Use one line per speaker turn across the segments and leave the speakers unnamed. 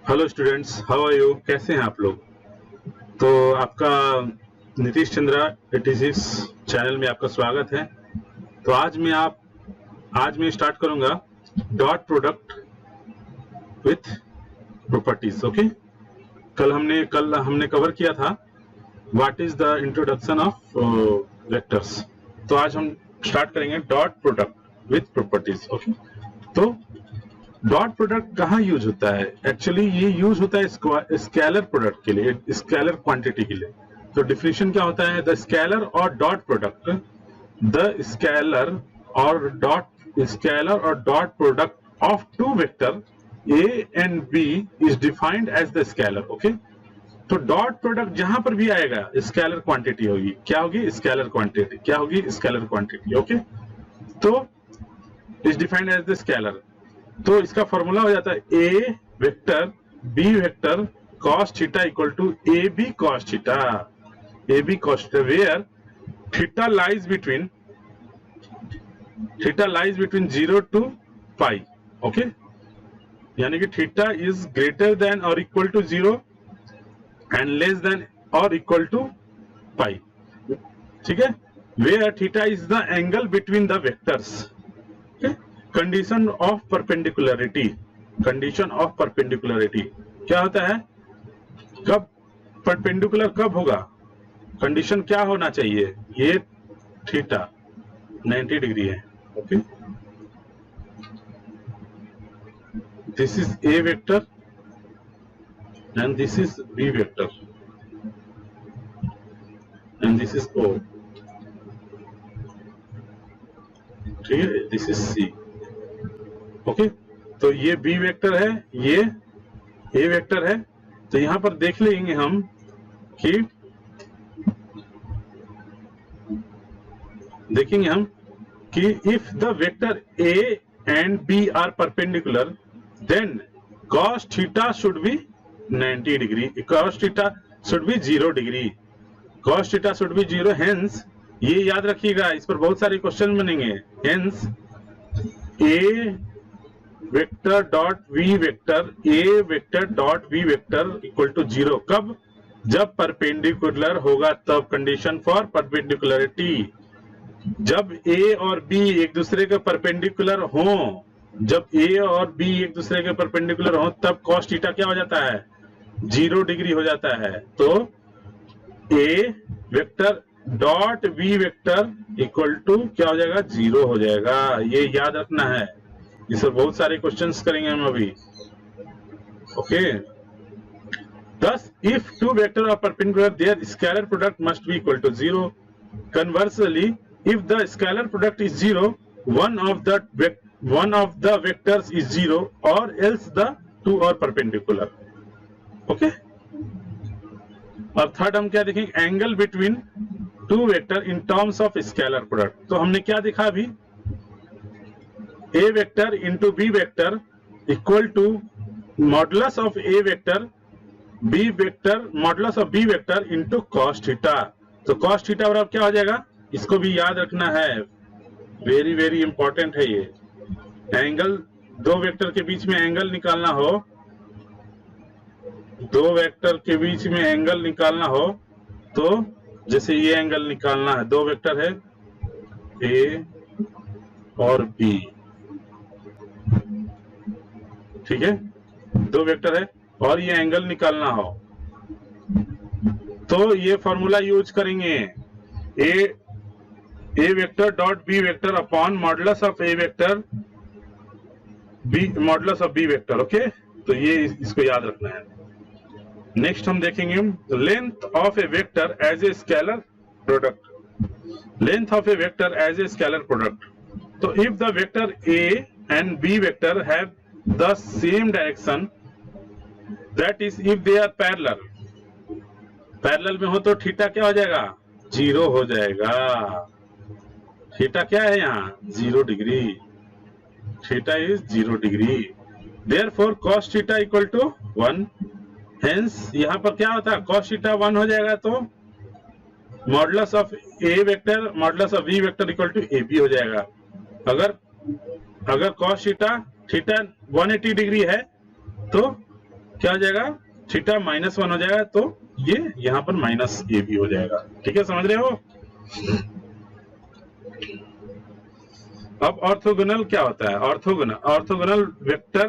Hello students, how are you? कैसे हैं आप लोग? तो आपका नीतीश चंद्रा 86 चैनल में आपका स्वागत है। तो आज मैं स्टार्ट करूंगा dot product with properties. Okay, कल हमने कवर किया था what is the introduction of vectors. तो आज हम स्टार्ट करेंगे dot product with properties. Okay, तो डॉट प्रोडक्ट कहाँ यूज होता है? एक्चुअली ये यूज होता है स्केलर प्रोडक्ट के लिए, स्केलर क्वांटिटी के लिए। तो डिफिनेशन क्या होता है? द स्केलर और डॉट प्रोडक्ट, द स्केलर और dot product of two vector A and b is defined as the scalar. Okay, तो डॉट प्रोडक्ट जहां पर भी आएगा स्केलर क्वांटिटी होगी। क्या होगी? Scalar quantity. क्या होगी? Scalar quantity. ओके, तो is defined as the scalar. तो इसका फॉर्मूला हो जाता है ए vector b vector cos theta equal to A B cos theta. A B cos theta where theta lies between 0 to pi. Okay, यानी कि theta is greater than और equal to 0 and less than और equal to पाई। ठीक है, where theta is the angle between the vectors. Condition of perpendicularity. Condition of perpendicularity क्या होता है? कब परपेंडिकुलर कब होगा? कंडीशन क्या होना चाहिए? ये थीटा 90 डिग्री है। Okay, this is a vector and this is b vector and this is O. ठीक है, दिस इज सी। ओके, तो ये बी वेक्टर है, ये ए वेक्टर है। तो यहां पर देख लेंगे हम कि if the vector A and B are perpendicular then cos theta should be 90 degree, cos theta should be 0 degree, cos theta should be 0। Hence ये याद रखिएगा, इस पर बहुत सारे क्वेश्चन बनेंगे। Hence A vector dot V vector, A vector dot V vector equal to 0। कब? जब परपेंडिकुलर होगा तब। कंडीशन फॉर परपेंडिकुलरिटी, जब ए और बी एक दूसरे के परपेंडिकुलर हो, जब ए और बी एक दूसरे के परपेंडिकुलर हो तब cos थीटा क्या हो जाता है? 0 डिग्री हो जाता है। तो a vector dot B vector equal to क्या हो जाएगा? 0 हो जाएगा। ये याद रखना है, इस पर बहुत सारे क्वेश्चंस करेंगे हम अभी। Okay, thus if two vectors are perpendicular their scalar product must be equal to 0. Conversely, if the scalar product is 0, one of the vectors is 0 or else the two are perpendicular. Okay, और third हम क्या देखेंगे? Angle between two vector in terms of scalar product. तो हमने क्या देखा अभी? A vector into b vector equal to modulus of A vector b vector modulus of B vector into cos theta. तो cos थीटा बराबर क्या हो जाएगा? इसको भी याद रखना है, वेरी वेरी इंपॉर्टेंट है ये। एंगल, दो वेक्टर के बीच में एंगल निकालना हो, दो वेक्टर के बीच में एंगल निकालना हो तो जैसे ये एंगल निकालना है, दो वेक्टर है ए और बी। ठीक है, दो वेक्टर है और ये एंगल निकालना हो तो ये फॉर्मूला यूज करेंगे, ए vector dot B vector upon modulus of A vector b modulus of B vector. Okay, तो ये इसको याद रखना है। नेक्स्ट हम देखेंगे length of A vector as a scalar product. Length of A vector as a scalar product. तो if the vector A and B vector have the same direction, that is if they are parallel, parallel में हो तो theta क्या हो जाएगा? 0 हो जाएगा। Theta क्या है यहाँ? 0 degree. Theta is 0 degree. Therefore cos theta equal to 1। Hence यहाँ पर क्या होता है? cos थीटा 1 हो जाएगा तो modulus of A vector modulus of B vector equal to A B हो जाएगा। अगर cos थीटा थीटा 180 डिग्री है तो क्या हो जाएगा, थीटा -1 हो जाएगा, तो ये यहाँ पर -a भी हो जाएगा। ठीक है, समझ रहे हो? अब ऑर्थोगोनल क्या होता है? Orthogonal vector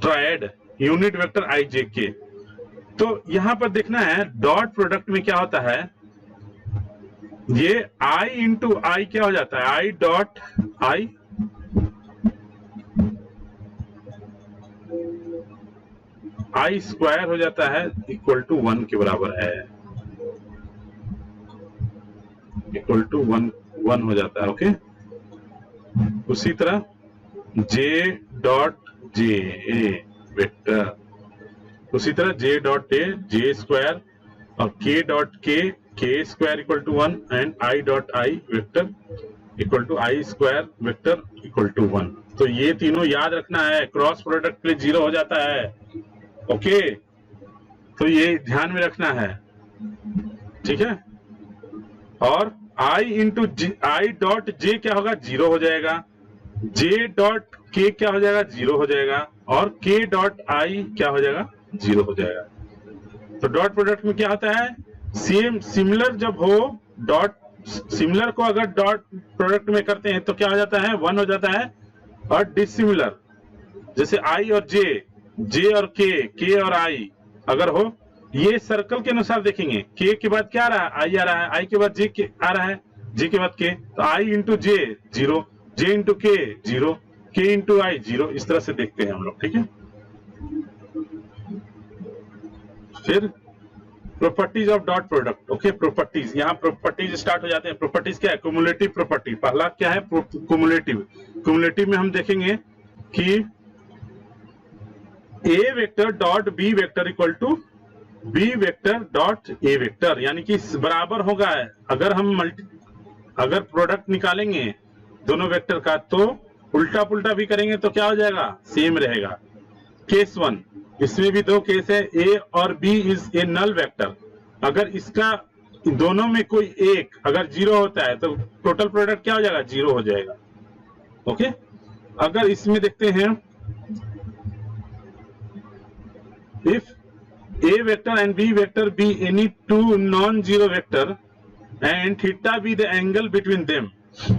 triad unit vector i j k. तो यहां पर देखना है डॉट प्रोडक्ट में क्या होता है, ये i इंटू आई क्या हो जाता है, i dot I I square हो जाता है इक्वल टू 1 के बराबर है, इक्वल टू 1 हो जाता है। ओके, उसी तरह j डॉट जे वेक्टर, उसी तरह j dot A J square और k dot K square equal to 1 and i dot I vector equal to I square vector equal to 1। तो ये तीनों याद रखना है, क्रॉस प्रोडक्ट पे 0 हो जाता है। ओके, तो ये ध्यान में रखना है, ठीक है। और i into I dot J क्या होगा, 0 हो जाएगा, j डॉट के क्या हो जाएगा, 0 हो जाएगा, और k डॉट आई क्या हो जाएगा, 0 हो जाएगा। तो डॉट प्रोडक्ट में क्या होता है, सेम सिमिलर जब हो, डॉट सिमिलर को अगर डॉट प्रोडक्ट में करते हैं तो क्या हो जाता है, 1 हो जाता है। और डिसिमिलर जैसे i और j और k और i अगर हो, ये सर्कल के अनुसार देखेंगे, k के बाद क्या आ रहा है, i आ रहा है, i के बाद j आ रहा है, j के बाद k, तो i into j 0, j into k 0, k into i 0, इस तरह से देखते हैं हम लोग। ठीक है, फिर properties of dot product. Okay, properties, यहाँ प्रॉपर्टीज स्टार्ट हो जाते हैं। प्रॉपर्टीज क्या है, क्युमुलेटिव प्रॉपर्टी। पहला क्या है, क्युमुलेटिव। क्युमुलेटिव में हम देखेंगे कि a vector dot B vector equal to b vector dot A vector, यानी कि बराबर होगा। अगर हम अगर प्रोडक्ट निकालेंगे दोनों वेक्टर का तो उल्टा पुल्टा भी करेंगे तो क्या हो जाएगा, सेम रहेगा। केस 1, इसमें भी दो केस है, ए और B is a null vector. अगर इसका दोनों में कोई एक अगर 0 होता है तो टोटल प्रोडक्ट क्या हो जाएगा, 0 हो जाएगा। ओके, अगर इसमें देखते हैं, if A vector and B vector be any two non zero vector and theta be the angle between them,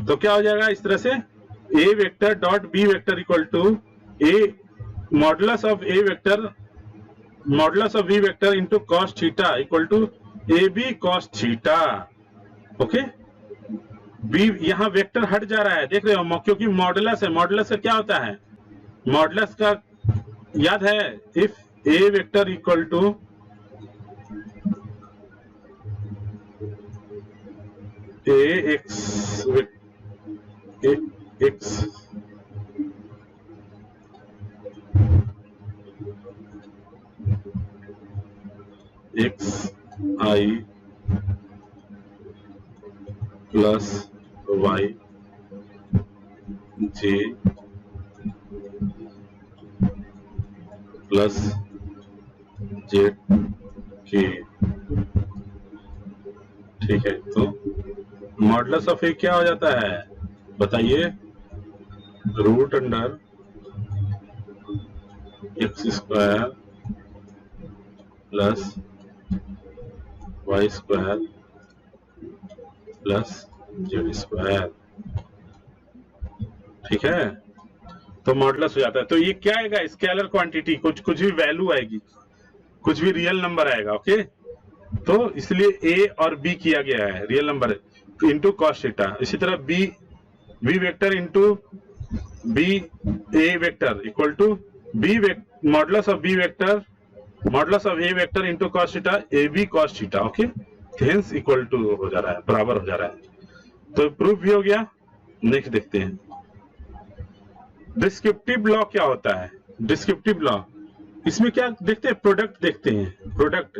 तो क्या हो जाएगा इस तरह से, A vector dot B vector equal to a modulus of A vector modulus of B vector into cos theta equal to A B cos theta. Okay, B यहाँ vector हट जा रहा है, देख रहे हो, क्योंकि मॉडुलस है। मॉडुलस का क्या होता है, मॉडुलस का याद है, if A vector equal to A X X I plus Y J plus Z K, ठीक है। तो मॉडुलस ऑफ ए क्या हो जाता है बताइए, root under X square plus Y square plus Z square, ठीक है। तो मॉडुलस हो जाता है। तो ये क्या आएगा, स्केलर क्वांटिटी, कुछ भी वैल्यू आएगी, कुछ भी रियल नंबर आएगा। ओके, तो इसलिए ए और बी किया गया है, real number into cos theta. इसी तरह B vector into B A vector equal to B modulus of B vector modulus of A vector into cos theta A B cos theta. Okay, hence equal to हो जा रहा है, बराबर हो जा रहा है। तो प्रूफ भी हो गया। नेक्स्ट देखते हैं, डिस्क्रिप्टिव लॉ क्या होता है। डिस्क्रिप्टिव लॉ, इसमें क्या देखते हैं, प्रोडक्ट देखते हैं। प्रोडक्ट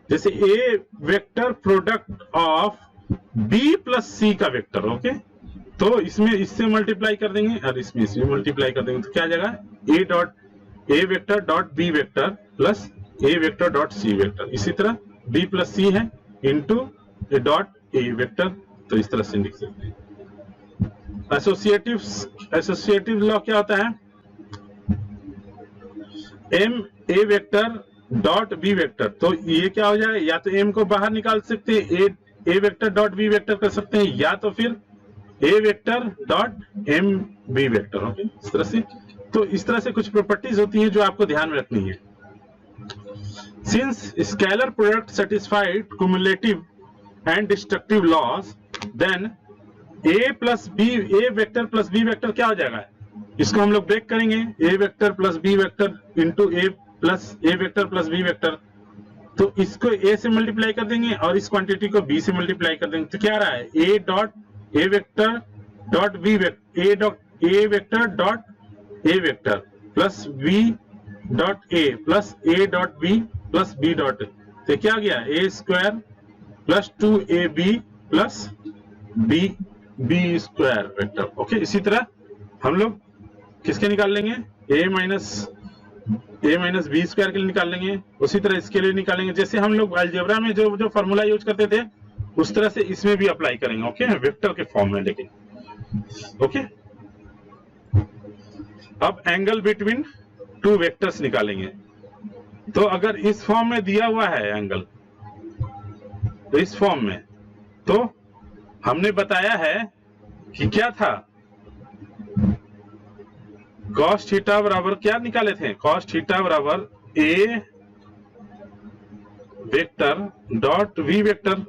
जैसे A vector product of B plus C का वेक्टर। ओके, तो इसमें इससे मल्टीप्लाई कर देंगे और इसमें मल्टीप्लाई कर देंगे, तो क्या आ जाएगा, A vector dot B vector plus A vector dot C vector. इसी तरह बी प्लस सी है into A dot A vector, तो इस तरह से लिख सकते हैं। एसोसिएटिव लॉ क्या होता है, M A vector dot B vector, तो ये क्या हो जाएगा, या तो एम को बाहर निकाल सकते हैं, A vector dot B vector कर सकते हैं, या तो फिर A vector dot M B vector. Okay, इस तरह से। तो इस तरह से कुछ प्रॉपर्टीज होती हैं जो आपको ध्यान में रखनी है। Since scalar product satisfied cumulative and destructive laws, then A plus B, A vector plus B vector क्या हो जाएगा, इसको हम लोग ब्रेक करेंगे, ए vector plus B vector into A plus A vector plus B vector. तो इसको ए से मल्टीप्लाई कर देंगे और इस क्वांटिटी को बी से मल्टीप्लाई कर देंगे, तो क्या आ रहा है, A dot A vector dot B vector, A vector dot A vector plus B dot A plus A dot B plus B dot A. तो क्या आ गया, A square plus 2ab plus B square vector. Okay, इसी तरह हम लोग किसके निकाल लेंगे, ए माइनस बी स्क्वायर के लिए निकाल लेंगे, उसी तरह इसके लिए निकालेंगे। जैसे हम लोग अलजेब्रा में जो फॉर्मूला यूज करते थे उस तरह से इसमें भी अप्लाई करेंगे। ओके, वेक्टर के फॉर्म में, लेकिन ओके। अब एंगल बिटवीन टू वेक्टर्स निकालेंगे। तो अगर इस फॉर्म में दिया हुआ है एंगल, तो इस फॉर्म में, तो हमने बताया है कि क्या था, cos थीटा बराबर क्या निकाले थे, cos थीटा बराबर A vector dot V vector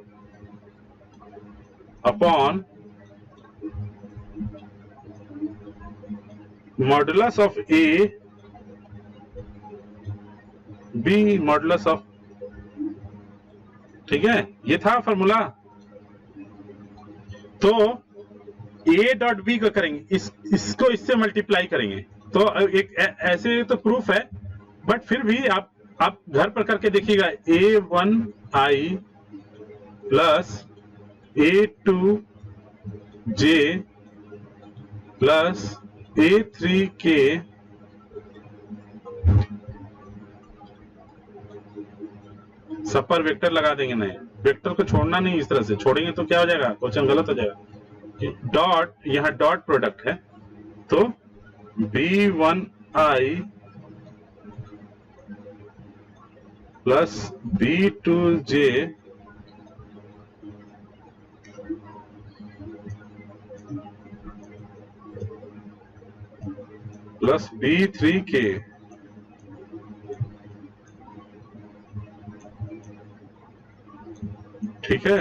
upon modulus of A B modulus of, ठीक है, ये था फॉर्मूला। तो ए डॉट बी को करेंगे, इसको इससे मल्टीप्लाई करेंगे, तो एक ऐसे तो प्रूफ है, बट फिर भी आप घर पर करके देखिएगा, a1i plus a2j plus a3k सब पर वेक्टर लगा देंगे। नहीं, वेक्टर को छोड़ना नहीं, इस तरह से छोड़ेंगे तो क्या हो जाएगा, क्वेश्चन गलत हो जाएगा। डॉट, यहां डॉट प्रोडक्ट है, तो b1i plus b2j plus b3k ठीक है,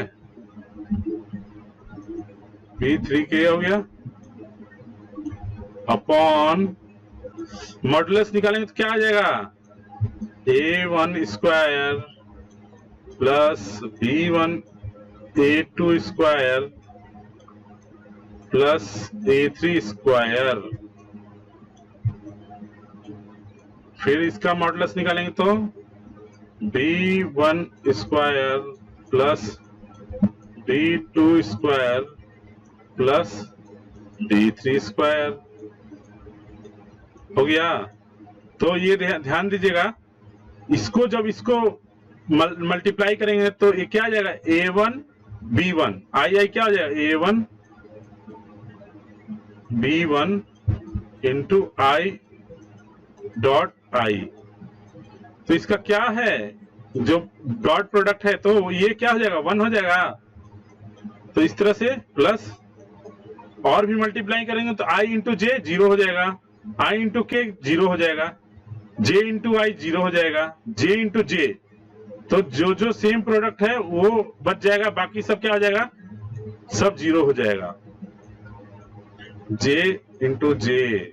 b3k हो गया, अपॉन मॉडुलस निकालेंगे तो क्या आ जाएगा, a1 square plus b1 a2 square plus a3 square. फिर इसका मॉडुलस निकालेंगे तो b1 square plus b2 square plus b3 square हो गया। तो ये ध्यान दीजिएगा, इसको जब इसको मल्टीप्लाई करेंगे तो ये क्या आ जाएगा, a1 b1 आई क्या हो जाएगा, a1 b1 into I dot I. तो इसका क्या है, जो डॉट प्रोडक्ट है, तो ये क्या हो जाएगा, 1 हो जाएगा। तो इस तरह से प्लस और भी मल्टीप्लाई करेंगे तो i इंटू जे 0 हो जाएगा, i इंटू के 0 हो जाएगा, j इंटू आई 0 हो जाएगा, j इंटू जे, तो जो सेम प्रोडक्ट है वो बच जाएगा, बाकी सब क्या हो जाएगा, सब 0 हो जाएगा। j इंटू जे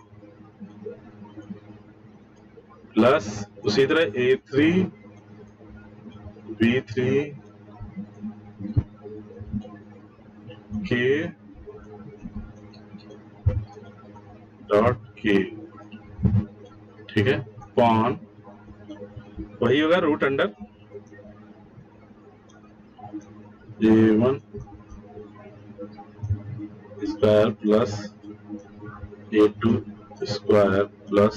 प्लस उसी तरह a3 b3 k डॉट के, ठीक है, पॉन वही होगा root under a1 square plus a2 square plus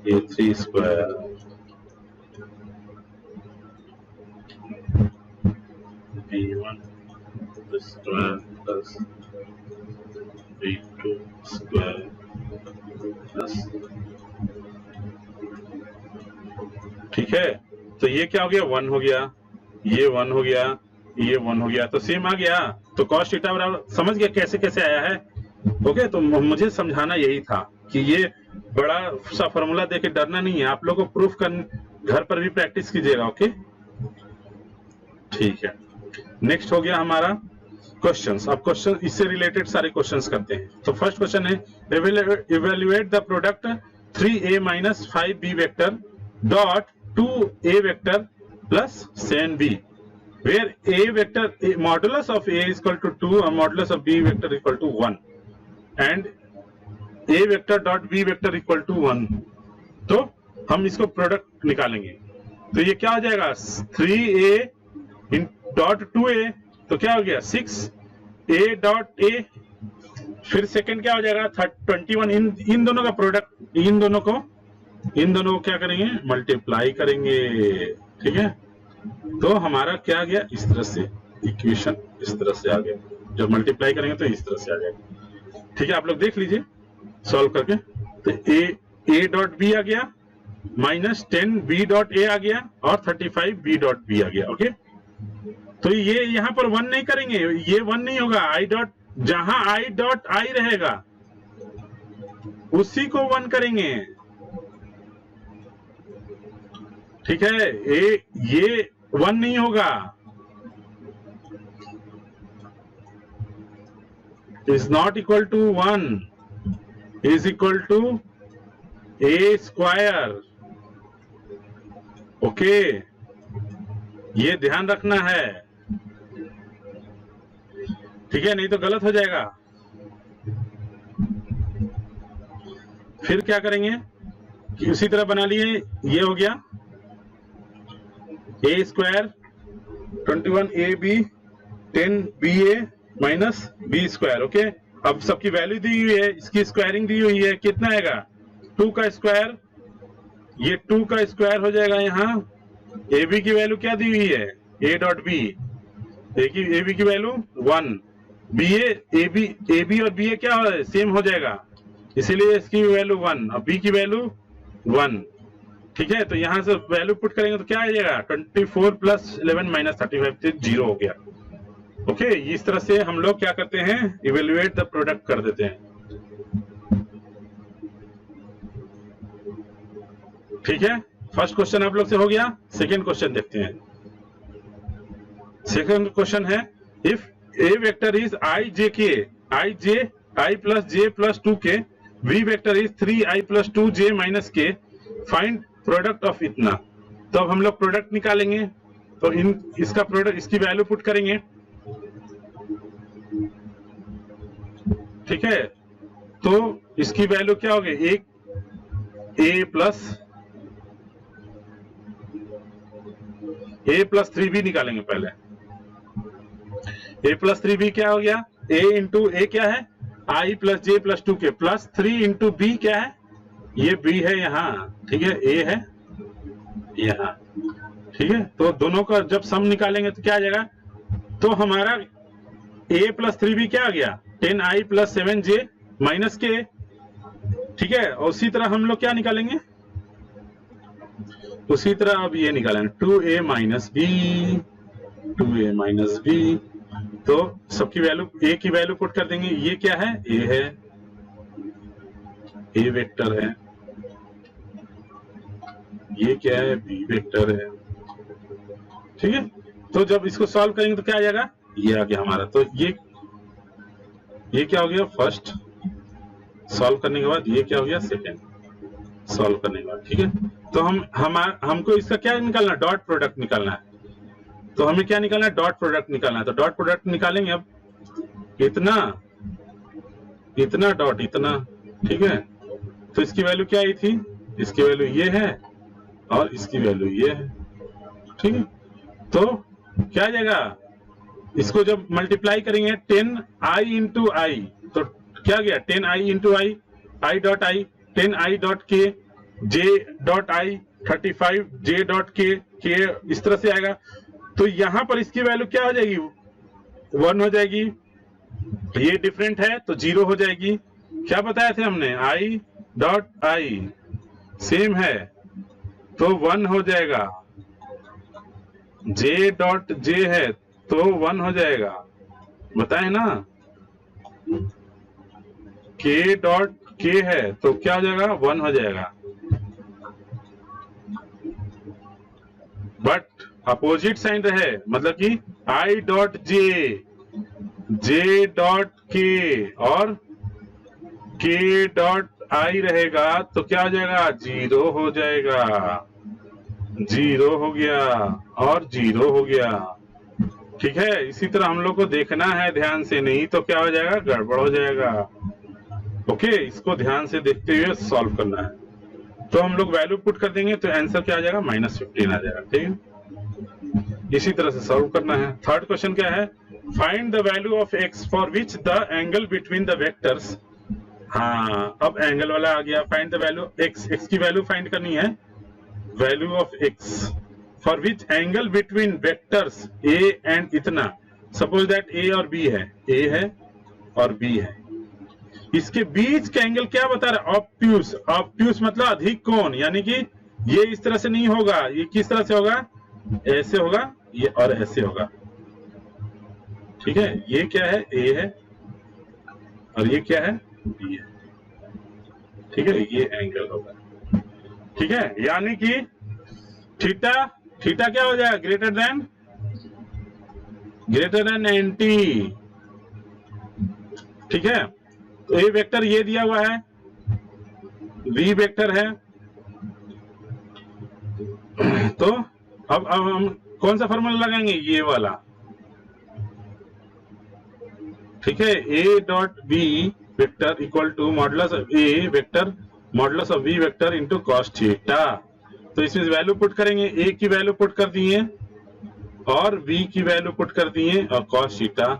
a3 square b1 square plus b2 square plus तो ये क्या हो गया, 1 हो गया, ये 1 हो गया, ये 1 हो गया, तो सेम आ गया। तो cos थीटा बराबर, समझ गया कैसे कैसे आया है। ओके, तो मुझे समझाना यही था कि ये बड़ा सा फॉर्मूला देके डरना नहीं है, आप लोग को प्रूफ कर घर पर भी प्रैक्टिस कीजिएगा। ओके, ठीक है। नेक्स्ट हो गया हमारा क्वेश्चंस। अब क्वेश्चन इससे रिलेटेड सारे क्वेश्चंस करते हैं। तो फर्स्ट क्वेश्चन है, evaluate the product 3a minus 5b vector dot 2a vector plus 7b where a vector modulus of a is equal to 2 and modulus of b vector equal to 1 and a vector dot b vector equal to 1। तो हम इसको product निकालेंगे। तो ये क्या हो जाएगा, 3a dot 2a, तो क्या हो गया 6a डॉट a, फिर सेकंड क्या हो जाएगा 21। इन दोनों का प्रोडक्ट, इन दोनों को क्या करेंगे, मल्टीप्लाई करेंगे। ठीक है, तो हमारा क्या आ गया, इस तरह से इक्वेशन इस तरह से आ गया। जब मल्टीप्लाई करेंगे तो इस तरह से आ जाएगा। ठीक है, आप लोग देख लीजिए सॉल्व करके। तो a डॉट बी आ गया माइनस 10 b डॉट a आ गया और 35 b डॉट b आ गया। ओके, तो ये यहाँ पर 1 नहीं करेंगे, ये 1 नहीं होगा, i डॉट, जहां i डॉट i रहेगा उसी को 1 करेंगे। ठीक है, ये 1 नहीं होगा, is not equal to 1, is equal to a square. Okay, ये ध्यान रखना है। ठीक है, नहीं तो गलत हो जाएगा। फिर क्या करेंगे कि उसी तरह बना लिए, ये हो गया a square 21ab 10ba minus b square. Okay, अब सबकी वैल्यू दी हुई है, इसकी स्क्वायरिंग दी हुई है, कितना आएगा 2 का स्क्वायर, ये 2 का स्क्वायर हो जाएगा। यहाँ ab की वैल्यू क्या दी हुई है, a डॉट b, ab की वैल्यू 1, ab और ba क्या है, सेम हो जाएगा, इसीलिए इसकी वैल्यू 1 और b की वैल्यू 1। ठीक है, तो यहां से वैल्यू पुट करेंगे तो क्या आ जाएगा 24 प्लस 11 माइनस 35 से 0 हो गया। ओके, इस तरह से हम लोग क्या करते हैं, इवेल्युएट द प्रोडक्ट कर देते हैं। ठीक है, फर्स्ट क्वेश्चन आप लोग से हो गया। सेकेंड क्वेश्चन देखते हैं। सेकेंड क्वेश्चन है, if a vector is i plus j plus 2k, b vector is 3i plus 2j minus k, find product of इतना। तो अब हम लोग प्रोडक्ट निकालेंगे। तो इसका प्रोडक्ट, इसकी वैल्यू पुट करेंगे। ठीक है, तो इसकी वैल्यू क्या होगी, एक a प्लस 3b निकालेंगे पहले। a प्लस 3b क्या हो गया, a इंटू a क्या है, i plus j plus 2k plus 3 into b क्या है, ये b है यहाँ। ठीक है, a है यहाँ। ठीक है, तो दोनों का जब सम निकालेंगे तो क्या आ जाएगा, तो हमारा a प्लस 3b क्या आ गया 10i plus 7j minus k। ठीक है, और उसी तरह हम लोग क्या निकालेंगे, उसी तरह अब ये निकालेंगे 2a माइनस b। तो सबकी वैल्यू, a की वैल्यू पुट कर देंगे। ये क्या है, a है, a वेक्टर है, ये क्या है, b वेक्टर है। ठीक है, तो जब इसको सॉल्व करेंगे तो क्या आ जाएगा, ये आ गया हमारा। तो ये क्या हो गया, फर्स्ट सॉल्व करने के बाद ये क्या हो गया, सेकेंड सॉल्व करने के बाद। ठीक है, तो हमको इसका क्या निकालना है, डॉट प्रोडक्ट निकालना है। तो हमें क्या निकालना है, डॉट प्रोडक्ट निकालना है। तो डॉट प्रोडक्ट निकालेंगे। अब इतना डॉट इतना। ठीक है, तो इसकी वैल्यू क्या आई थी, इसकी वैल्यू ये है और इसकी वैल्यू ये है। ठीक है, तो क्या आ जाएगा, इसको जब मल्टीप्लाई करेंगे 10i इंटू आई, तो क्या गया 10i into I, i dot I 10i dot के, j dot I 35 j dot के इस तरह से आएगा। तो यहां पर इसकी वैल्यू क्या हो जाएगी, 1 हो जाएगी। ये डिफरेंट है तो 0 हो जाएगी। क्या बताया थे हमने, i डॉट आई सेम है तो 1 हो जाएगा। जे डॉट जे है तो 1 हो जाएगा, बताए ना। के डॉट के है तो क्या हो जाएगा, 1 हो जाएगा। बट अपोजिट साइन रहे, मतलब कि I dot J, J dot के और के डॉट आई रहेगा तो क्या हो जाएगा, 0 हो जाएगा। 0 हो गया और 0 हो गया। ठीक है, इसी तरह हम लोग को देखना है ध्यान से, नहीं तो क्या हो जाएगा, गड़बड़ हो जाएगा। ओके, इसको ध्यान से देखते हुए सॉल्व करना है। तो हम लोग वैल्यू पुट कर देंगे तो आंसर क्या आ जाएगा, -15 आ जाएगा। ठीक है, इसी तरह से सॉल्व करना है। थर्ड क्वेश्चन क्या है, find the value of x for which the angle between the vectors. हाँ, अब एंगल वाला आ गया। फाइंड द वैल्यू x की वैल्यू फाइंड करनी है, value of x for which angle between vectors a and इतना। सपोज दैट a और b है, a है और b है, इसके बीच का एंगल क्या बता रहा है, ऑब्ट्यूस। ऑब्ट्यूस मतलब अधिक कोण, यानी कि ये इस तरह से नहीं होगा, ये किस तरह से होगा, ऐसे होगा, ये और ऐसे होगा। ठीक है, ये क्या है, a है और ये क्या है, b है। ठीक है, ये एंगल होगा। ठीक है, यानी कि थीटा, थीटा क्या हो जाएगा, ग्रेटर देन 90। ठीक है, तो ए वेक्टर ये दिया हुआ है, बी वेक्टर है, तो अब हम कौन सा फॉर्मूला लगाएंगे, ये वाला। ठीक है, A dot B vector equal to modulus of A vector modulus of B vector into cos theta. तो इसमें वैल्यू पुट करेंगे, ए की वैल्यू पुट कर दिए और बी की वैल्यू पुट कर दिए और कॉस थीटा।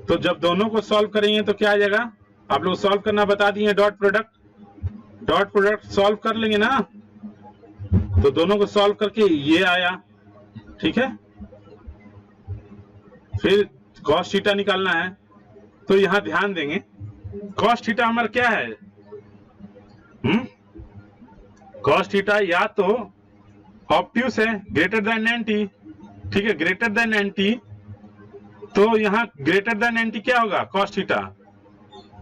तो जब दोनों को सॉल्व करेंगे तो क्या आ जाएगा, आप लोग सॉल्व करना बता दिए, डॉट प्रोडक्ट सॉल्व कर लेंगे ना। तो दोनों को सॉल्व करके ये आया। ठीक है, फिर कॉस थीटा निकालना है, तो यहां ध्यान देंगे, कॉस थीटा हमारा क्या है, कॉस थीटा या तो ऑब्ट्यूस है, ग्रेटर देन 90। ठीक है, ग्रेटर देन 90, तो यहां ग्रेटर देन 90 क्या होगा, कॉस थीटा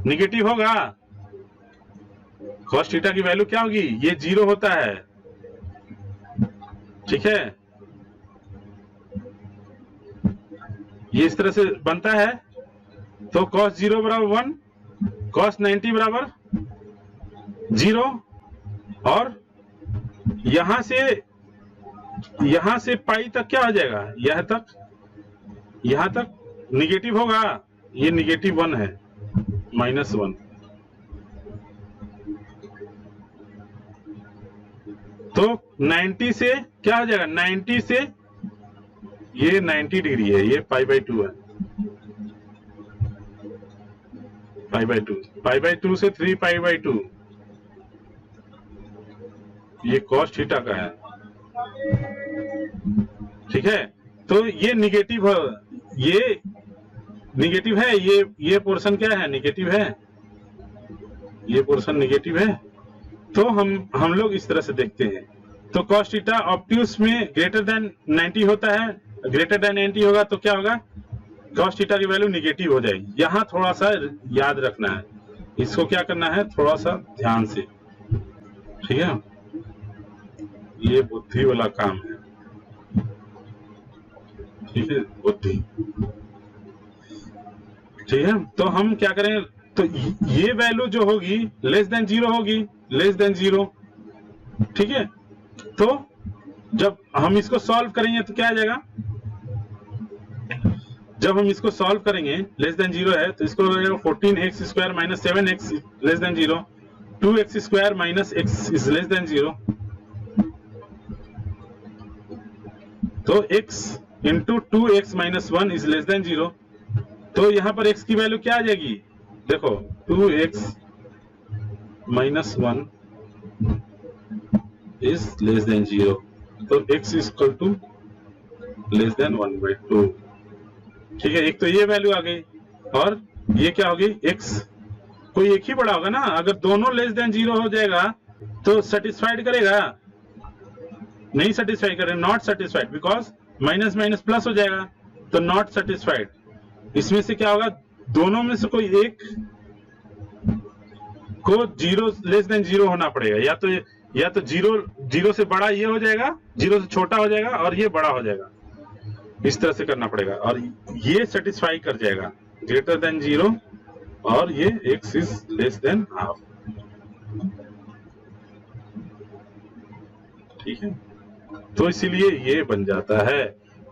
निगेटिव होगा। कॉस थीटा की वैल्यू क्या होगी, ये 0 होता है। ठीक है, ये इस तरह से बनता है। तो cos 0 बराबर 1, cos 90 बराबर 0, और यहां से पाई तक क्या हो जाएगा, यहां तक निगेटिव होगा, ये -1 है, -1। तो 90 से क्या हो जाएगा, 90 से ये 90 डिग्री है, ये π/2 है, π/2 से 3π/2, ये cos थीटा का है। ठीक है, तो ये निगेटिव है, ये पोर्शन क्या है, निगेटिव है, ये पोर्शन निगेटिव है। तो हम लोग इस तरह से देखते हैं। तो cos थीटा ऑब्ट्यूस में ग्रेटर देन 90 होता है, ग्रेटर देन 90 होगा तो क्या होगा, cos थीटा की वैल्यू निगेटिव हो जाएगी। यहां थोड़ा सा याद रखना है, इसको क्या करना है, थोड़ा सा ध्यान से। ठीक है, ये बुद्धि वाला काम है। ठीक है, बुद्धि। ठीक है, तो हम क्या करें, तो ये वैल्यू जो होगी लेस देन 0 होगी, लेस देन 0। ठीक है, तो जब हम इसको सॉल्व करेंगे तो क्या आ जाएगा, जब हम इसको सॉल्व करेंगे लेस देन 0 है तो इसको हो जाएगा 14x square minus 7x less than 0, 2x square minus x is less than 0। तो x into 2x minus 1 is less than 0। तो यहां पर x की वैल्यू क्या आ जाएगी, देखो 2x minus 1 is less than 0, तो x is equal to less than 1/2। ठीक है, एक तो ये वैल्यू आ गई, और ये क्या होगी, x कोई एक ही बड़ा होगा ना। अगर दोनों लेस देन 0 हो जाएगा तो सेटिस्फाइड करेगा, नहीं सेटिस्फाई करेगा, not satisfied, because minus minus plus हो जाएगा, तो नॉट सेटिस्फाइड। इसमें से क्या होगा, दोनों में से कोई एक को जीरो लेस देन जीरो होना पड़ेगा, या तो जीरो से बड़ा ये हो जाएगा, जीरो से छोटा हो जाएगा और ये बड़ा हो जाएगा, इस तरह से करना पड़ेगा। और ये सेटिस्फाई कर जाएगा ग्रेटर देन जीरो, और ये x is less than half. ठीक है, तो इसीलिए ये बन जाता है।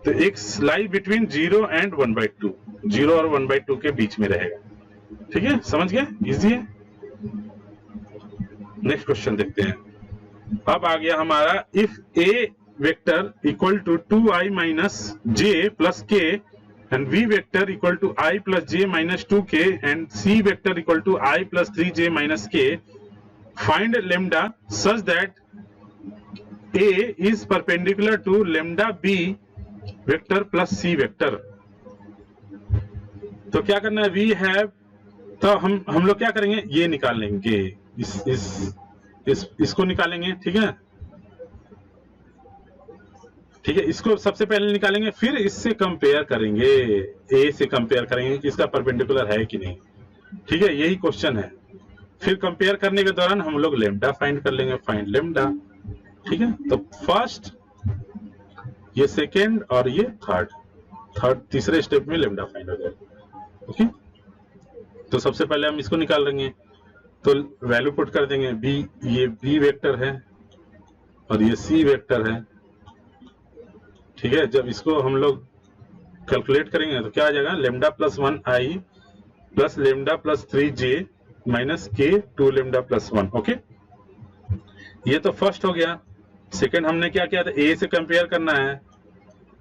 तो x लाई बिटवीन 0 एंड 1/2, 0 और 1/2 के बीच में रहेगा। ठीक है, समझ गए, इजी है। नेक्स्ट क्वेश्चन देखते हैं। अब आ गया हमारा, if a vector equal to 2i minus j plus k and v vector equal to I plus j minus 2k and c vector equal to I plus 3j minus k, find lambda such that A is perpendicular to lambda b vector plus c vector। तो क्या करना है, we have, तो हम लोग क्या करेंगे, ये निकाल लेंगे, इसको निकालेंगे। ठीक है, ठीक है, इसको सबसे पहले निकालेंगे, फिर इससे कंपेयर करेंगे, ए से कंपेयर करेंगे कि इसका परपेंडिकुलर है कि नहीं। ठीक है, यही क्वेश्चन है। फिर कंपेयर करने के दौरान हम लोग लेम्डा फाइंड कर लेंगे, फाइंड लेम्डा। ठीक है, तो फर्स्ट, ये सेकेंड और ये थर्ड तीसरे स्टेप में लेम्डा फाइंड हो जाएगा। ओके, तो सबसे पहले हम इसको निकाल लेंगे, तो वैल्यू पुट कर देंगे, बी, ये बी वेक्टर है और ये सी वेक्टर है। ठीक है, जब इसको हम लोग कैलकुलेट करेंगे तो क्या आ जाएगा, lambda plus 1i plus lambda plus 3j minus k 2 lambda plus 1। Okay, ये तो फर्स्ट हो गया। सेकंड हमने क्या किया था, a से कंपेयर करना है,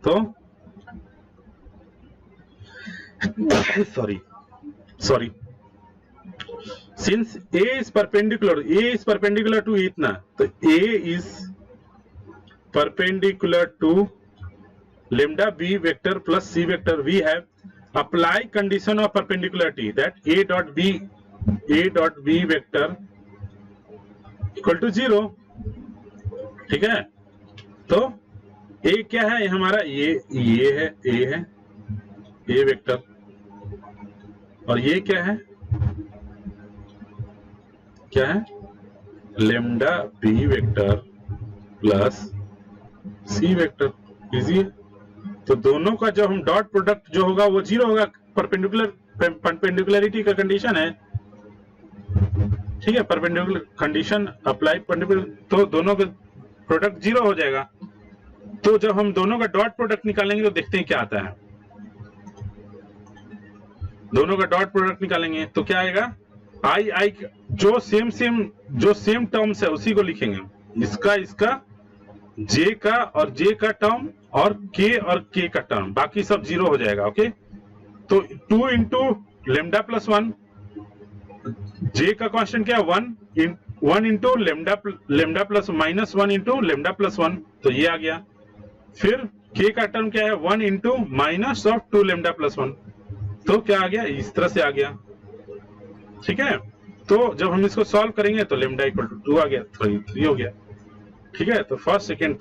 तो sorry since a is perpendicular to इतना, तो a is perpendicular to lambda b vector plus c vector, we have apply condition of perpendicularity that a dot b vector equal to 0। ठीक है, तो a क्या है, हमारा ये है, a वेक्टर, और ये क्या है lambda b vector plus c vector. Easy है, तो दोनों का जब हम डॉट प्रोडक्ट जो होगा वो 0 होगा, परपेंडिकुलरिटी का कंडीशन है। ठीक है, परपेंडिकुलर कंडीशन अप्लाई परपेंडिकुलर, तो दोनों का प्रोडक्ट 0 हो जाएगा। तो जब हम दोनों का डॉट प्रोडक्ट निकालेंगे तो देखते हैं क्या आता है। दोनों का डॉट प्रोडक्ट निकालेंगे तो क्या आएगा, आई जो सेम टर्म्स है उसी को लिखेंगे, इसका जे का और जे का टर्म और के का टर्म, बाकी सब 0 हो जाएगा। ओके, तो 2 इंटू लेमडा प्लस 1, जे का कांस्टेंट क्या है 1 into lambda plus minus 1 into lambda plus 1, तो ये आ गया। फिर के का टर्म क्या है 1 into minus of 2 lambda plus 1, तो क्या आ गया, इस तरह से आ गया। ठीक है, तो जब हम इसको सॉल्व करेंगे तो लेमडा इक्वल टू 2 आ गया, 3 हो गया। ठीक है, तो फर्स्ट, सेकेंड,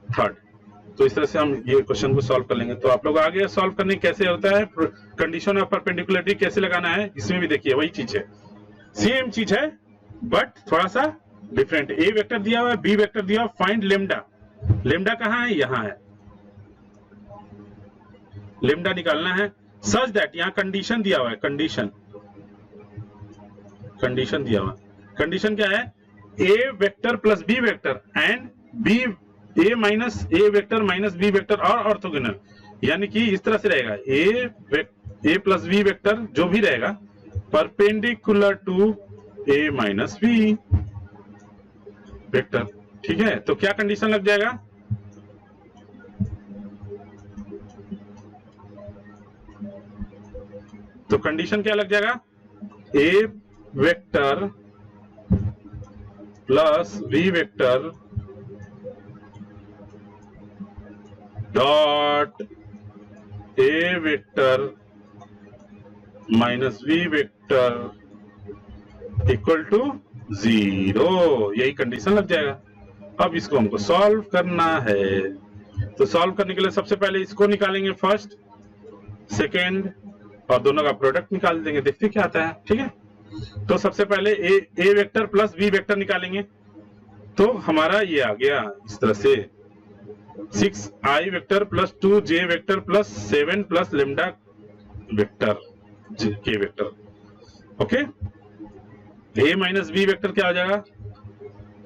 थर्ड, तो इस तरह से हम ये क्वेश्चन को सॉल्व कर लेंगे। तो आप लोग आगे सॉल्व करने कैसे होता है, कंडीशन ऑफ परपेंडिकुलरिटी कैसे लगाना है, इसमें भी देखिए वही चीज है, सेम चीज है बट थोड़ा सा डिफरेंट। ए वेक्टर दिया हुआ है, बी वेक्टर दिया हुआ, फाइंड लेमडा। लेमडा कहाँ है, यहाँ है, लेमडा निकालना है। सच दैट, यहाँ कंडीशन दिया हुआ है, कंडीशन दिया हुआ, कंडीशन क्या है, ए vector plus B vector and B A minus A vector minus B vector और ऑर्थोगोनल, यानी कि इस तरह से रहेगा, ए प्लस बी वेक्टर जो भी रहेगा perpendicular to A minus B vector. ठीक है, तो क्या कंडीशन लग जाएगा, तो कंडीशन क्या लग जाएगा, A vector plus B vector dot A vector minus B vector equal to 0, यही कंडीशन लग जाएगा। अब इसको हमको सॉल्व करना है, तो सॉल्व करने के लिए सबसे पहले इसको निकालेंगे फर्स्ट, सेकेंड और दोनों का प्रोडक्ट निकाल देंगे, देखते क्या आता है। ठीक है, तो सबसे पहले ए वेक्टर प्लस बी वेक्टर निकालेंगे, तो हमारा ये आ गया इस तरह से 6i vector plus 2j vector plus 7 plus lambda vector k vector. Okay, a minus B vector क्या हो जाएगा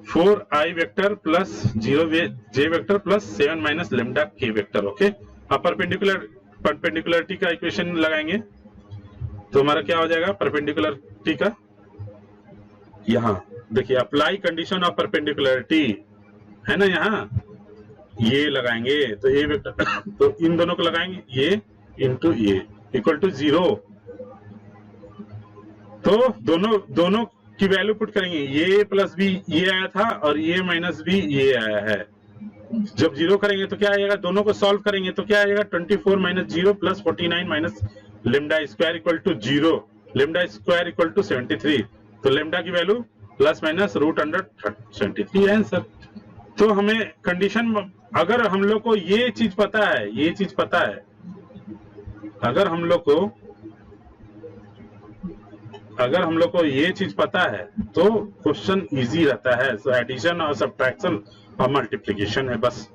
4i vector plus 0j vector plus 7 minus lambda k vector. Okay, अब परपेंडिकुलरिटी का इक्वेशन लगाएंगे, तो हमारा क्या हो जाएगा परपेंडिकुलरिटी का, यहाँ देखिए अप्लाई कंडीशन ऑफ परपेंडिकुलरिटी है ना, यहाँ ये लगाएंगे तो ए वेक्टर तो इन दोनों को लगाएंगे, ये इंटू ये इक्वल टू 0, तो दोनों की वैल्यू पुट करेंगे, ये प्लस बी ये आया था और ये माइनस बी ये आया है। जब 0 करेंगे तो क्या आएगा, दोनों को सॉल्व करेंगे तो क्या आएगा 24 minus 0 plus 49 minus lambda square equal to 0, lambda square equal to 73, तो लेमडा की value plus minus root under 73 है आंसर। तो हमें कंडीशन, अगर हम लोग को ये चीज पता है, अगर हम लोग को ये चीज पता है तो क्वेश्चन इजी रहता है। सो एडिशन और सब्ट्रैक्शन और मल्टीप्लिकेशन है, बस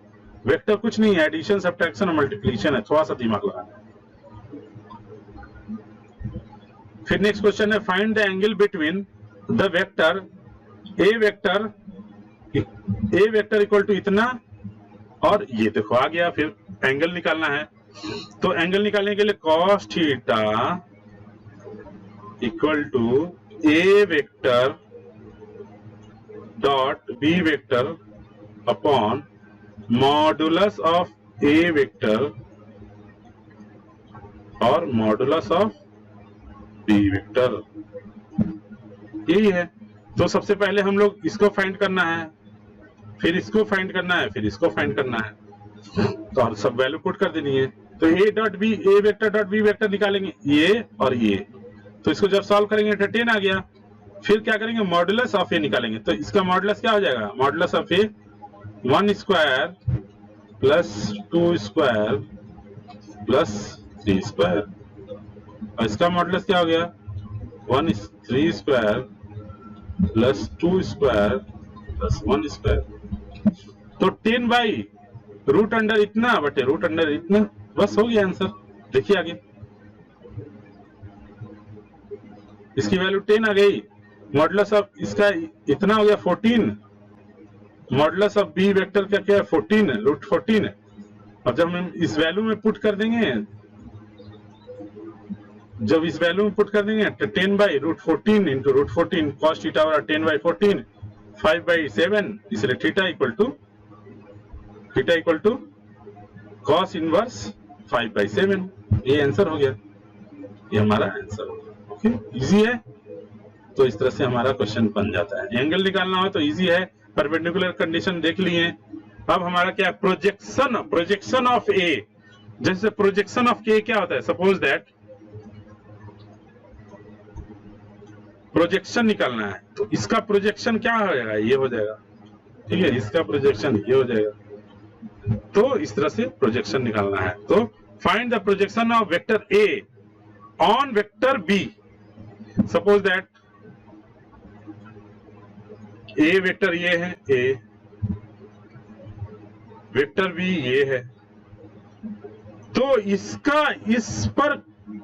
वेक्टर कुछ नहीं है, एडिशन सब्ट्रैक्शन और मल्टीप्लिकेशन है, थोड़ा सा दिमाग लगाना है। फिर नेक्स्ट क्वेश्चन है find the angle between the vector A vector equal to इतना और ये देखो आ गया। फिर एंगल निकालना है, तो एंगल निकालने के लिए cos theta equal to A vector dot B vector upon modulus of A vector और मॉडुलस ऑफ बी वेक्टर, यही है। तो सबसे पहले हम लोग इसको फाइंड करना है, फिर इसको फाइंड करना है, फिर इसको फाइंड करना है, तो और सब वैल्यू पुट कर देनी है। तो a vector dot B vector निकालेंगे, ये और ये, तो इसको जब सॉल्व करेंगे तो 10 आ गया। फिर क्या करेंगे मॉडुलस ऑफ ए निकालेंगे, तो इसका मॉडुलस क्या हो जाएगा modulus of A 1 square plus 2 square plus 3 square, और इसका मॉडुलस क्या हो गया 3 square plus 2 square plus 1 square, तो 10 बाई रूट अंडर इतना बटे रूट अंडर इतना, बस हो गया आंसर। देखिए आगे इसकी वैल्यू 10 आ गई, मॉडुलस ऑफ इसका इतना हो गया 14, मॉडुलस ऑफ बी वेक्टर का क्या है 14 रूट 14, और जब हम इस वैल्यू में पुट कर देंगे, जब इस वैल्यू में पुट कर देंगे तो 10 by root 14 into root 14 cos theta वाला 10 बाई 14 5 बाई 7, इसलिए थीटा equal to cos inverse 5 by 7, ये आंसर हो गया, ये हमारा आंसर हो गया। ओके, इजी है। तो इस तरह से हमारा क्वेश्चन बन जाता है। एंगल निकालना हो तो इजी है, परपेंडिकुलर कंडीशन देख लिए। अब हमारा क्या प्रोजेक्शन ऑफ ए, जैसे प्रोजेक्शन ऑफ के क्या होता है, सपोज दैट प्रोजेक्शन निकालना है, तो इसका प्रोजेक्शन क्या हो जाएगा, ये हो जाएगा, ठीक है, इसका प्रोजेक्शन ये हो जाएगा। तो इस तरह से प्रोजेक्शन निकालना है। तो find the projection of vector A on vector B, suppose that A vector ये है, ए वेक्टर बी ये है, तो इसका इस पर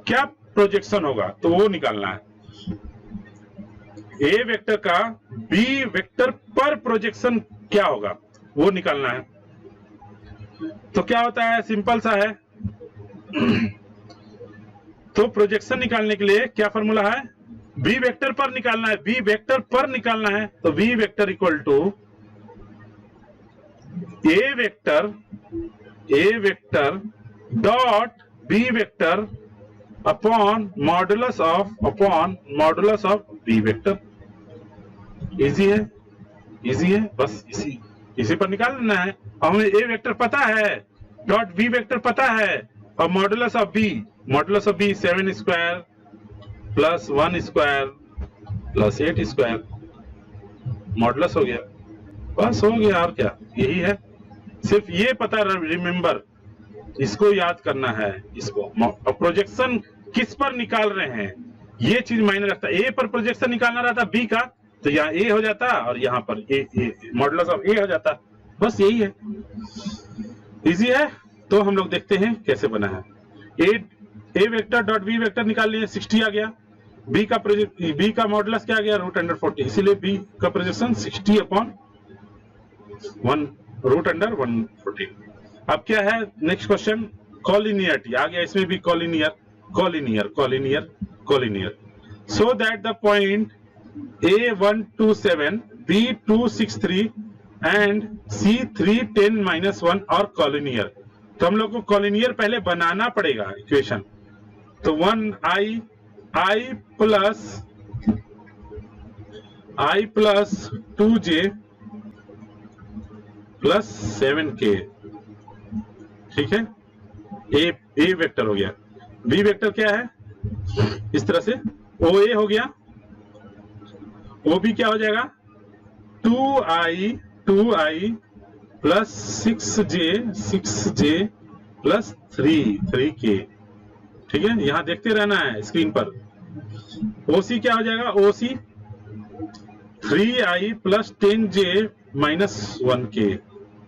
क्या प्रोजेक्शन होगा, तो वो निकालना है। ए वेक्टर का बी वेक्टर पर प्रोजेक्शन क्या होगा वो निकालना है। तो क्या होता है, सिंपल सा है। तो प्रोजेक्शन निकालने के लिए क्या फॉर्मूला है, बी वेक्टर पर निकालना है, बी वेक्टर पर निकालना है, तो B vector equal to A vector dot B vector upon modulus of B vector. Easy है, बस इसी पर निकाल लेना है। हमें ए वेक्टर पता है, डॉट बी वेक्टर पता है, और modulus of B 7 square plus 1 square plus 8 square, modulus हो गया, बस हो गया, और क्या, यही है। सिर्फ ये पता रिमेंबर, इसको याद करना है इसको। और प्रोजेक्शन किस पर निकाल रहे हैं ये चीज मायने रखता है। ए पर प्रोजेक्शन निकालना रहता बी का, तो यहाँ ए हो जाता और यहाँ पर ए मॉडुलस ऑफ ए हो जाता। बस यही है, इजी है। तो हम लोग देखते हैं कैसे बना है। ए वेक्टर डॉट बी वेक्टर निकाल लिए, 60 आ गया। बी का मॉडुलस क्या आ गया, √40, इसीलिए बी का प्रोजेक्शन 60/1 √140। अब क्या है नेक्स्ट क्वेश्चन, कॉलिनियरिटी आ गया, इसमें भी collinear so that the point A127 B263 and C310-1 और कॉलिनियर। तो हम लोग को कॉलिनियर पहले बनाना पड़ेगा इक्वेशन। तो 1i plus 2j plus 7k, ठीक है। ए वेक्टर हो गया। बी वेक्टर क्या है, इस तरह से OA हो गया। OB क्या हो जाएगा, 2i plus 6j plus 3k, ठीक है। यहां देखते रहना है स्क्रीन पर। OC क्या हो जाएगा, OC 3i plus 10j-1k,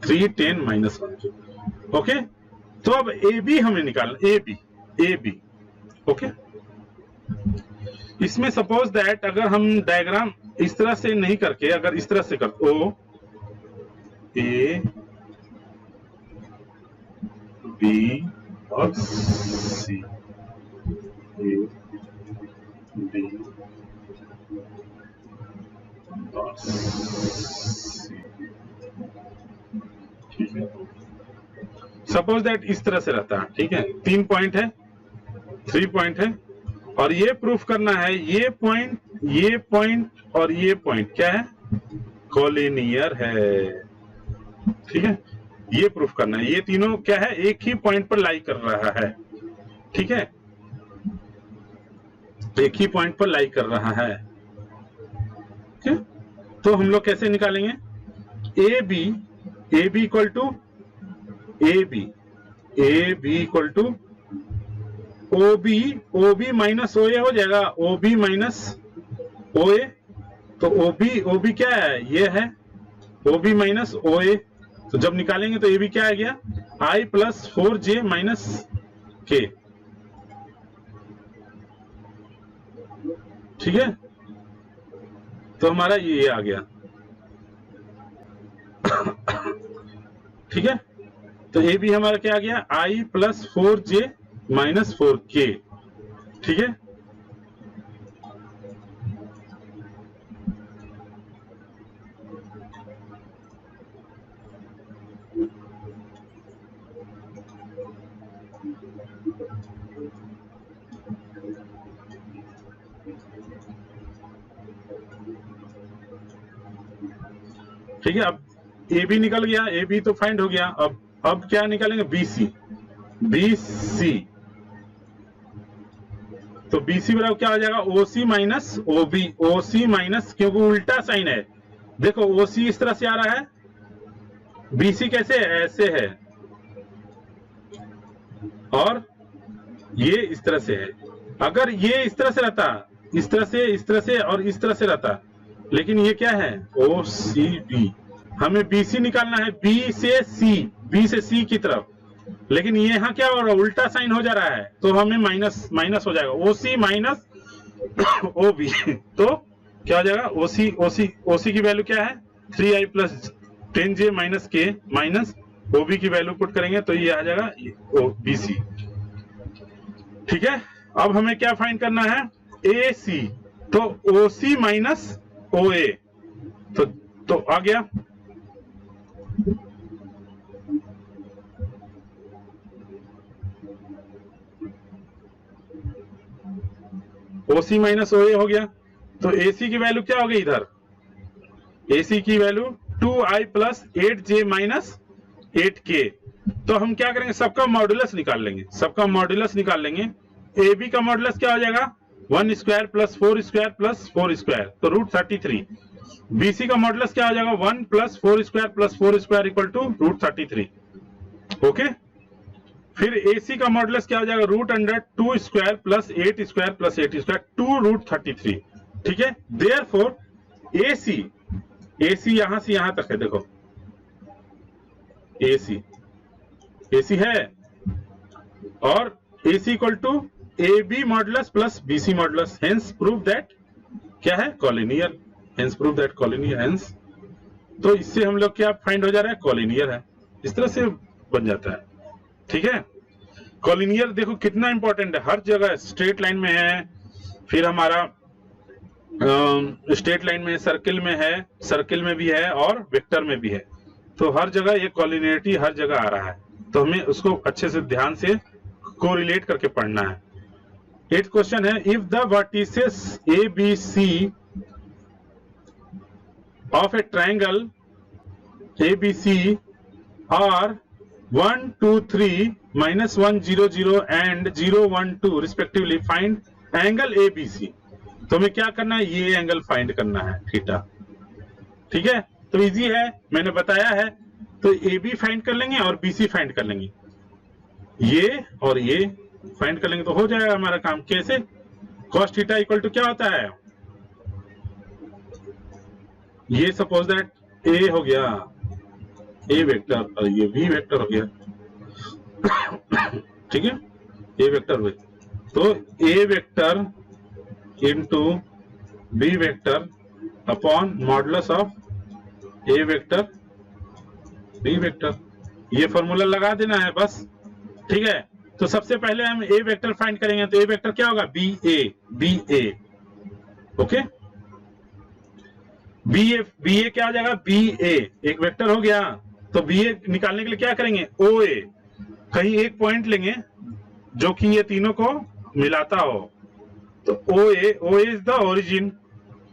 310-1k, okay. तो अब AB हमें निकालना, AB, ओके। इसमें सपोज दैट अगर हम डायग्राम इस तरह से नहीं करके, अगर इस तरह से कर O A B और C, A B और C, ठीक है। सपोज दैट इस तरह से रहता है, ठीक है। 3 पॉइंट है, 3 पॉइंट है, और ये प्रूफ करना है ये पॉइंट और ये पॉइंट क्या है, कॉलिनियर है, ठीक है। ये प्रूफ करना है, ये तीनों क्या है, एक ही पॉइंट पर लाई कर रहा है, ठीक है। एक ही पॉइंट पर लाई कर रहा है, ठीक है। तो हम लोग कैसे निकालेंगे, A B equal to OB minus OA हो जाएगा, OB माइनस OA। तो OB क्या है, ये है OB माइनस OA। तो जब निकालेंगे तो AB क्या आ गया, I plus 4j minus K, ठीक है। तो हमारा ये आ गया, ठीक है। तो AB हमारा क्या आ गया, I plus 4j minus 4k, ठीक है। ठीक है, अब AB निकल गया, AB तो फाइंड हो गया। अब क्या निकालेंगे, BC। तो BC बराबर क्या हो जाएगा, OC minus OB, OC minus, क्योंकि उल्टा साइन है, देखो OC इस तरह से आ रहा है, BC कैसे है, ऐसे है, और ये इस तरह से है। अगर ये इस तरह से रहता, इस तरह से और इस तरह से रहता, लेकिन ये क्या है, OCB। हमें BC निकालना है, B से C की तरफ, लेकिन ये यहाँ क्या हो रहा है, उल्टा साइन हो जा रहा है, तो हमें माइनस हो जाएगा, OC माइनस OB। तो क्या हो जाएगा, OC की वैल्यू क्या है, 3i plus 10j minus K minus OB की वैल्यू पुट करेंगे तो ये आ जाएगा BC, ठीक है। अब हमें क्या फाइंड करना है, AC। तो OC माइनस OA, तो आ गया। OC माइनस OA हो गया। तो AC की वैल्यू क्या हो गई, इधर AC की value 2i plus 8j minus 8k। तो हम क्या करेंगे, सबका मॉड्यूलस निकाल लेंगे, AB का मॉड्यूलस क्या हो जाएगा, 1 square plus 4 square plus 4 square, तो √33। BC का मॉडुलस क्या हो जाएगा, 1 plus 4 square plus 4 square equal to √33। Okay, फिर AC का मॉडुलस क्या हो जाएगा, √2 square plus 8 square plus 8 square, 2√33। ठीक है, देयरफॉर AC यहां से यहां तक है, देखो AC है, और AC equal to AB modulus plus BC modulus, hence prove that क्या है, collinear, hence prove that collinear, hence. तो इससे हम लोग क्या फाइंड हो जा रहा है, कॉलिनियर है, इस तरह से बन जाता है। ठीक है, कॉलिनियर देखो कितना इंपॉर्टेंट है, हर जगह स्ट्रेट लाइन में है, फिर हमारा स्ट्रेट लाइन में, सर्किल में है, सर्किल में भी है और वेक्टर में भी है, तो हर जगह ये कॉलिनियरिटी हर जगह आ रहा है, तो हमें उसको अच्छे से ध्यान से कोरिलेट करके पढ़ना है। 8th क्वेश्चन है, if the vertices ABC of A triangle ABC are 1 2 3 minus 1 0 0 and 0 1 2 respectively, find angle ABC। तो हमें क्या करना है, ये एंगल फाइंड करना है, थीटा। ठीक है, तो इजी है, मैंने बताया है, तो AB फाइंड कर लेंगे और BC फाइंड कर लेंगे, ये और ये फाइंड कर लेंगे तो हो जाएगा हमारा काम। कैसे, cos थीटा इक्वल टू क्या होता है, ये सपोज दैट A हो गया, A वेक्टर और ये B वेक्टर हो गया। ठीक है, A वेक्टर हुए, तो A vector into B vector upon modulus of A vector B vector, ये फॉर्मूला लगा देना है बस। ठीक है, तो सबसे पहले हम A वेक्टर फाइंड करेंगे, तो A वेक्टर क्या होगा, BA। ओके, BA क्या हो जाएगा, BA एक वेक्टर हो गया, तो BA निकालने के लिए क्या करेंगे, OA, कहीं एक पॉइंट लेंगे जो कि ये तीनों को मिलाता हो, तो OA is the origin,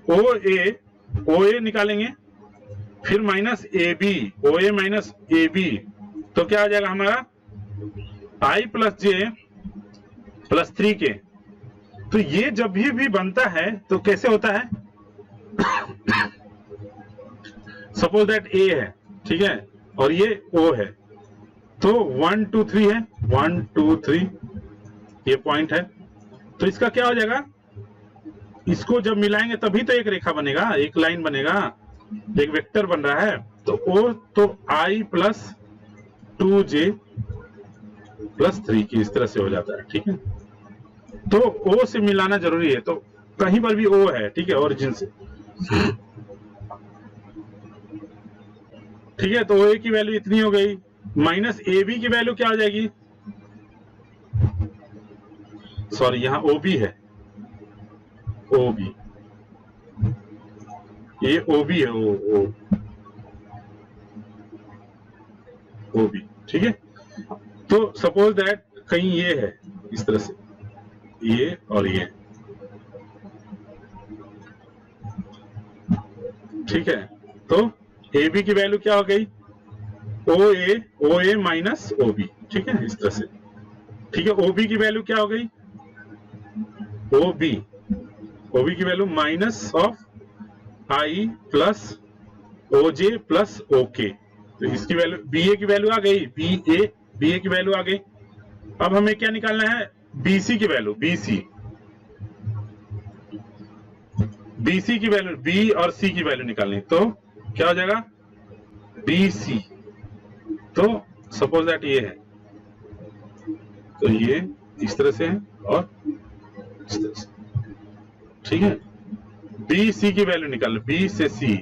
OA निकालेंगे, फिर minus AB, OA minus AB, तो क्या आ जाएगा हमारा I plus J plus 3K। तो ये जब भी बनता है तो कैसे होता है, सपोज दैट A है, ठीक है, और ये O है, तो 1 2 3 है, 1 2 3 ये पॉइंट है, तो इसका क्या हो जाएगा, इसको जब मिलाएंगे तभी तो एक रेखा बनेगा, एक लाइन बनेगा, एक वेक्टर बन रहा है, तो O तो I प्लस 2J प्लस 3 की, इस तरह से हो जाता है। ठीक है, तो O से मिलाना जरूरी है, तो कहीं पर भी O है, ठीक है, ओरिजिन से। ठीक है, तो OA की वैल्यू इतनी हो गई, माइनस AB की वैल्यू क्या हो जाएगी, सॉरी यहां OB है, OB, ये OB है, OB। ठीक है, तो सपोज दैट कहीं ये है, इस तरह से ये और ये, ठीक है, तो AB की वैल्यू क्या हो गई, OA माइनस OB। ठीक है, इस तरह से। ठीक है, OB की वैल्यू क्या हो गई, OB की value minus of I plus OJ plus OK, तो इसकी वैल्यू BA की वैल्यू आ गई, BA की वैल्यू आ गई। अब हमें क्या निकालना है, BC की वैल्यू, BC की वैल्यू, B और C की वैल्यू निकालनी, तो क्या हो जाएगा, BC, तो सपोज दैट ये है, तो ये इस तरह से है और इस तरह से। ठीक है, BC की वैल्यू निकाल, B से C।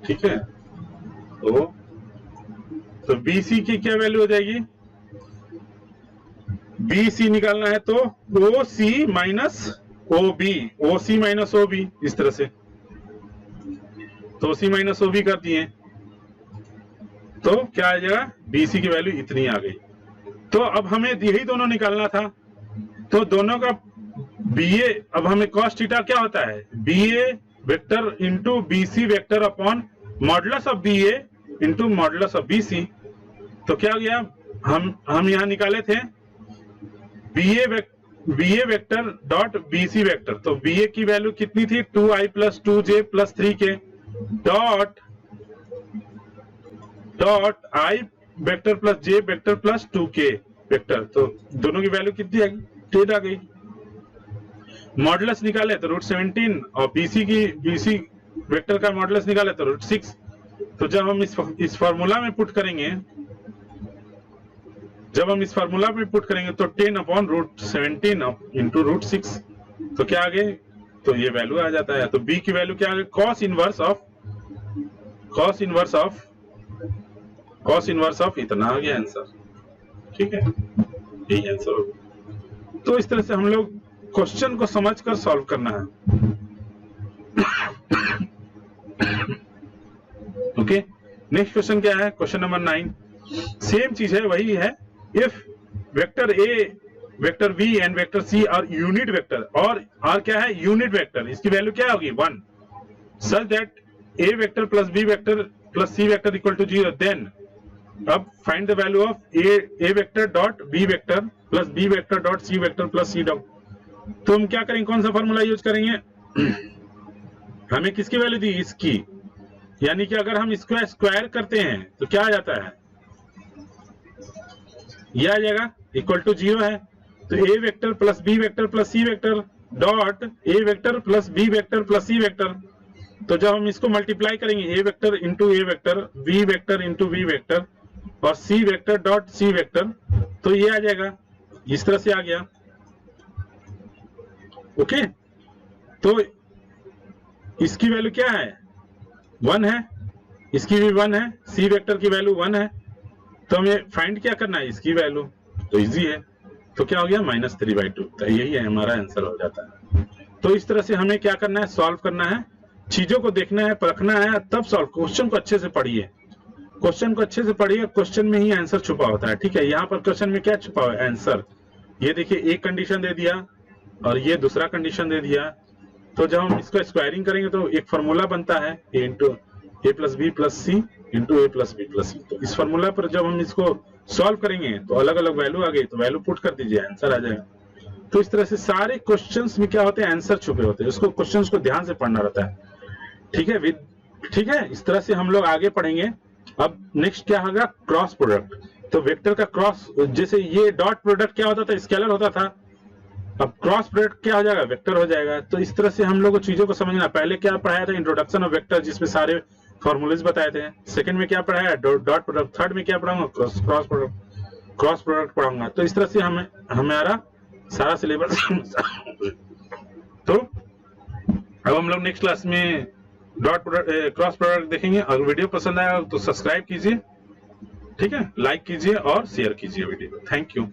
ठीक है, तो BC की क्या वैल्यू हो जाएगी, BC निकालना है तो OC माइनस OB, इस तरह से, तो OC माइनस OB कर दिए, तो क्या आ जाएगा, BC की वैल्यू इतनी आ गई। तो अब हमें यही दोनों निकालना था, तो दोनों का BA, अब हमें cos थीटा क्या होता है, BA vector into BC vector upon modulus of BA into modulus of BC। तो क्या हो गया, हम यहाँ निकाले थे BA VA vector dot BC vector, तो VA की वैल्यू कितनी थी 2i plus 2j plus 3k dot i vector plus j vector plus 2k vector, तो दोनों की वैल्यू कितनी आ गई 10 आ गई। मॉडुलस निकाले तो √17 और BC वेक्टर का मॉडुलस निकाले तो √6। तो जब हम इस फार्मूला में पुट करेंगे तो 10/√17 इंटू √6, तो क्या आ गए, तो ये वैल्यू आ जाता है। तो B की वैल्यू क्या आ गई, cos इनवर्स ऑफ इतना आ गया आंसर। ठीक है, यही आंसर होगा। तो इस तरह से हम लोग क्वेश्चन को समझकर सॉल्व करना है। ओके, नेक्स्ट क्वेश्चन क्या है, क्वेश्चन नंबर 9। सेम चीज है, वही है। If vector A, vector V and vector C are unit vector, और क्या है यूनिट वेक्टर, इसकी वैल्यू क्या होगी 1, such that A vector plus B vector plus C vector equal to 0, then अब find the value of A vector dot B vector plus B vector dot C vector plus C dot. तो हम क्या करेंगे, कौन सा formula use करेंगे, हमें किसकी वैल्यू दी, इसकी, यानी कि अगर हम इसको स्क्वायर करते हैं तो क्या आ जाता है, यह आ जाएगा इक्वल टू 0 है। तो A vector plus B vector plus C vector dot A vector plus B vector plus C vector, तो जब हम इसको मल्टीप्लाई करेंगे A vector into A vector, V vector into V vector और C vector dot C vector, तो ये आ जाएगा, इस तरह से आ गया। ओके, तो इसकी वैल्यू क्या है 1 है, इसकी भी 1 है, C वेक्टर की वैल्यू 1 है, तो हमें फाइंड क्या करना है, इसकी वैल्यू, तो इजी है। तो क्या हो गया -3/2, तो यही है हमारा आंसर हो जाता है। तो इस तरह से हमें क्या करना है, सॉल्व करना है, चीजों को देखना है, परखना है, तब सॉल्व। क्वेश्चन को अच्छे से पढ़िए, क्वेश्चन में ही आंसर छुपा होता है। ठीक है, यहाँ पर क्वेश्चन में क्या छुपा हुआ है, आंसर। ये देखिए, एक कंडीशन दे दिया और ये दूसरा कंडीशन दे दिया, तो जब हम इसको स्क्वायरिंग करेंगे तो एक फॉर्मूला बनता है A into A plus B plus C into A plus B plus C। तो इस फॉर्मूला पर जब हम इसको सॉल्व करेंगे तो अलग अलग वैल्यू आ गई, तो वैल्यू पुट कर दीजिए, आंसर आ जाएगा। तो इस तरह से सारे क्वेश्चंस में क्या होते हैं, आंसर छुपे होते हैं, उसको क्वेश्चंस को ध्यान से पढ़ना रहता है। ठीक है, इस तरह से हम लोग आगे पढ़ेंगे। अब नेक्स्ट क्या होगा, क्रॉस प्रोडक्ट। तो वेक्टर का क्रॉस, जैसे ये डॉट प्रोडक्ट क्या होता था, स्केलर होता था, अब क्रॉस प्रोडक्ट क्या हो जाएगा, वेक्टर हो जाएगा। तो इस तरह से हम लोग को चीजों को समझना। पहले क्या पढ़ाया था, इंट्रोडक्शन ऑफ वेक्टर, जिसमें सारे फॉर्मूलेज बताए थे। सेकंड में क्या पढ़ाया, डॉट प्रोडक्ट। थर्ड में क्या पढ़ाऊंगा, क्रॉस प्रोडक्ट पढ़ाऊंगा। तो इस तरह से हमारा सारा सिलेबस तो अब हम लोग नेक्स्ट क्लास में क्रॉस प्रोडक्ट देखेंगे। अगर वीडियो पसंद आया तो सब्सक्राइब कीजिए, ठीक है, लाइक कीजिए और शेयर कीजिए वीडियो। Thank you.